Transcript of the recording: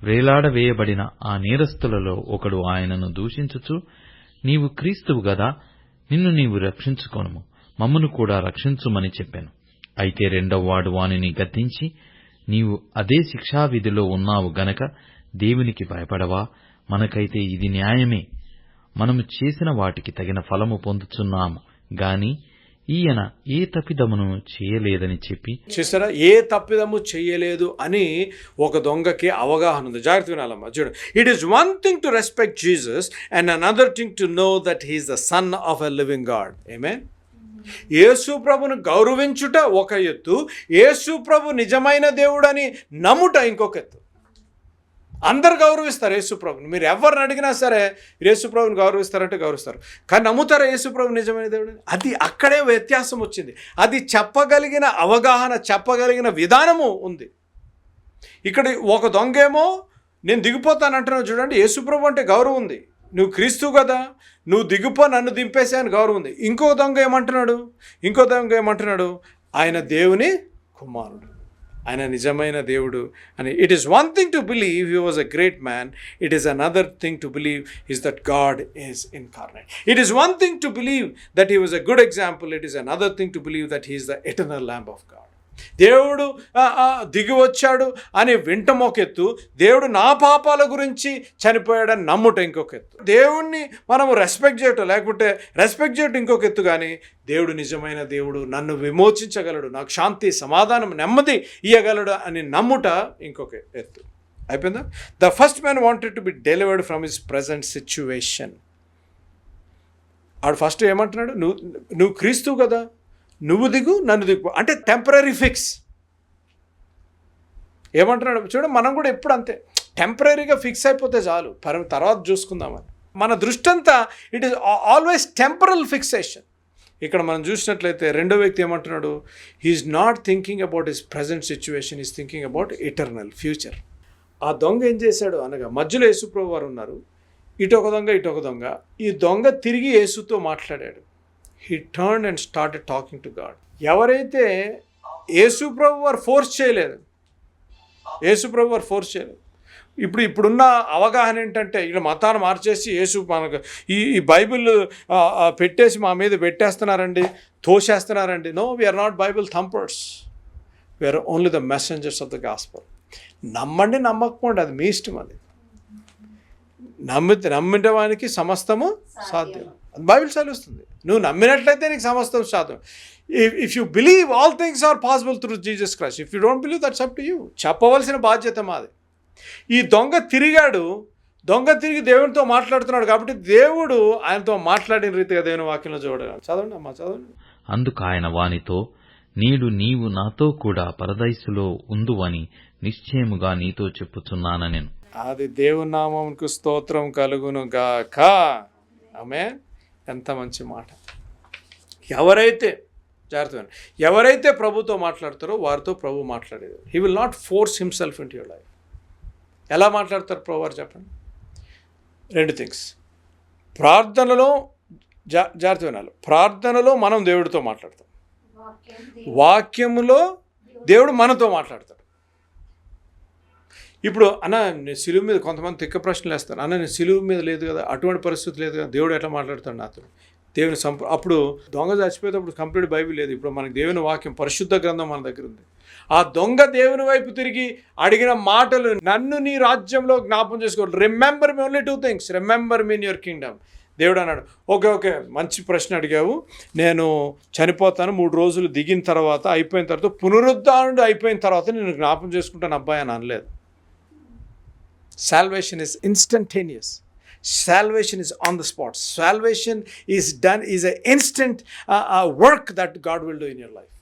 వ్రేలాడవేయబడిన ఆ నేరస్తులలో ఒకడు ఆయనను దూషించుచు, నీవు క్రీస్తువు గదా, నిన్ను నీవు రక్షించుకొనుము, మమ్మును కూడా రక్షించుమని చెప్పాను. అయితే రెండవవాడు వానిని గద్దించి, నీవు అదే శిక్షావిధిలో ఉన్నావు గనక దేవునికి భయపడవా? మనకైతే ఇది న్యాయమే. మనము చేసిన వాటికి తగిన ఫలము పొందుచున్నాము గాని ఈయన ఏ తప్పిదమును చేయలేదని చెప్పి, చూసారా, ఏ తప్పిదము చేయలేదు అని ఒక దొంగకి అవగాహన ఉంది. జాగ్రత్త వినాలమ్మా, చూడు. It is one thing to respect Jesus and another thing to know that he is the son of a living God. Amen. Yesu ప్రభును గౌరవించుట ఒక ఎత్తు, యేసు ప్రభు నిజమైన దేవుడని నమ్ముట ఇంకొక ఎత్తు. అందరు గౌరవిస్తారు యేసుప్రభుని. మీరు ఎవరిని అడిగినా సరే యేసుప్రభుని గౌరవిస్తారంటే గౌరవిస్తారు, కానీ నమ్ముతారా యేసుప్రభు నిజమైన దేవుడు? అది అక్కడే వ్యత్యాసం వచ్చింది. అది చెప్పగలిగిన అవగాహన, చెప్పగలిగిన విధానము ఉంది. ఇక్కడ ఒక దొంగేమో నేను దిగిపోతానంటున్నావు చూడండి, యేసుప్రభు అంటే గౌరవం ఉంది. నువ్వు క్రీస్తు కదా, నువ్వు దిగిపో, నన్ను దింపేసే అని గౌరవం ఉంది. ఇంకో దొంగ ఏమంటున్నాడు? ఆయన దేవుని కుమారుడు, ఆయన నిజమైన దేవుడు అని. It is one thing to believe he was a great man, it is another thing to believe is that God is incarnate. It is one thing to believe that he was a good example, it is another thing to believe that he is the eternal lamb of God. దేవుడు దిగి వచ్చాడు అని వింటం ఒక ఎత్తు, దేవుడు నా పాపాల గురించి చనిపోయాడని నమ్ముట ఇంకొక ఎత్తు. దేవుణ్ణి మనం రెస్పెక్ట్ చేయటం లేకపోతే రెస్పెక్ట్ చేయటం ఇంకొక ఎత్తు. కానీ దేవుడు నిజమైన దేవుడు, నన్ను విమోచించగలడు, నాకు శాంతి, సమాధానం, నెమ్మది ఇయ్యగలడు అని నమ్ముట ఇంకొక ఎత్తు. అయిపోయిందా? The first man wanted to be delivered from his present situation. ఆడు ఫస్ట్ ఏమంటున్నాడు? నువ్వు క్రీస్తు కదా, నువ్వు దిగు, నన్ను దిగు అంటే టెంపరీ ఫిక్స్. ఏమంటున్నాడు చూడ, మనం కూడా ఎప్పుడు అంతే, టెంపరీగా ఫిక్స్ అయిపోతే చాలు, తర్వాత చూసుకుందామని. మన దృష్టి అంతా it is always temporal fixation. ఇక్కడ మనం చూసినట్లయితే రెండో వ్యక్తి ఏమంటున్నాడు? He is not thinking about his present situation, is thinking about eternal future. ఆ దొంగ ఏం చేశాడు అనగా, మధ్యలో యేసుప్రభు వారు ఉన్నారు, ఇటొక దొంగ. ఈ దొంగ తిరిగి యేసుతో మాట్లాడాడు. He turned and started talking to God. ఎవరైతే యేసుప్రభు వారు ఫోర్స్ చేయలేదు, ఇప్పుడున్న అవగాహన ఏంటంటే ఇక్కడ మతాన్ని మార్చేసి మనకు ఈ బైబిల్ పెట్టేసి మా మీద పెట్టేస్తున్నారండి, తోసేస్తున్నారండి. No, we are not Bible thumpers, we are only the messengers of the gospel. నమ్మండి, నమ్మకపోండి, అది మీ ఇష్టం. అది నమ్మినవానికి సమస్తము సాధ్యం, బైబిల్ చదివిస్తుంది. నువ్వు నమ్మినట్లయితే నీకు సమస్తం సాధ్యం. If you believe all things are possible through Jesus Christ. If you don't believe that's up to you. చెప్పవలసిన బాధ్యత మాది. ఈ దొంగ తిరిగి దేవునితో మాట్లాడుతున్నాడు కాబట్టి దేవుడు ఆయనతో మాట్లాడిన రీతిగా దేవుని వాక్యంలో చూడాలి. చదవండి అమ్మా, చదవండి. అందుకు ఆయన వానితో, నేడు నీవు నాతో కూడా పరదైసులో ఉందువని నిశ్చయముగా నీతో చెప్పుచున్నానెను. అది దేవుని నామమునకు స్తోత్రం కలుగును గాక. ఆమేన్. ఎంత మంచి మాట. ఎవరైతే ప్రభుతో మాట్లాడతారో వారితో ప్రభు మాట్లాడేది. He will not force himself in to your life. ఎలా మాట్లాడతారు ప్రభు వారు చెప్పండి? రెండు థింగ్స్. ప్రార్థనలో జాగ్రత్త వినాలి. ప్రార్థనలో మనం దేవుడితో మాట్లాడతాం, వాక్యములో దేవుడు మనతో మాట్లాడతాడు. ఇప్పుడు నేను సిలువు మీద కొంతమంది తిక్క ప్రశ్నలు వేస్తారు. నేను సిలువు మీద లేదు కదా, అటువంటి పరిస్థితి లేదు కదా, దేవుడు ఎట్లా మాట్లాడతాడు నాతో? దేవుని అప్పుడు దొంగ చచ్చిపోయేటప్పుడు కంప్లీట్ బైబిల్ లేదు. ఇప్పుడు మనకి దేవుని వాక్యం, పరిశుద్ధ గ్రంథం మన దగ్గర ఉంది. ఆ దొంగ దేవుని వైపు తిరిగి అడిగిన మాటలు, నన్ను నీ రాజ్యంలో జ్ఞాపం చేసుకో, remember me only 2 things, remember me in your Kingdom. దేవుడు అన్నాడు, ఓకే మంచి ప్రశ్న అడిగావు, నేను చనిపోతాను, 3 రోజులు దిగిన తర్వాత అయిపోయిన తర్వాత, పునరుద్ధానుడు అయిపోయిన తర్వాత నేను జ్ఞాపం చేసుకుంటాను అబ్బాయి అని అనలేదు. Salvation is instantaneous. Salvation is on the spot. Salvation is an instant work that God will do in your life.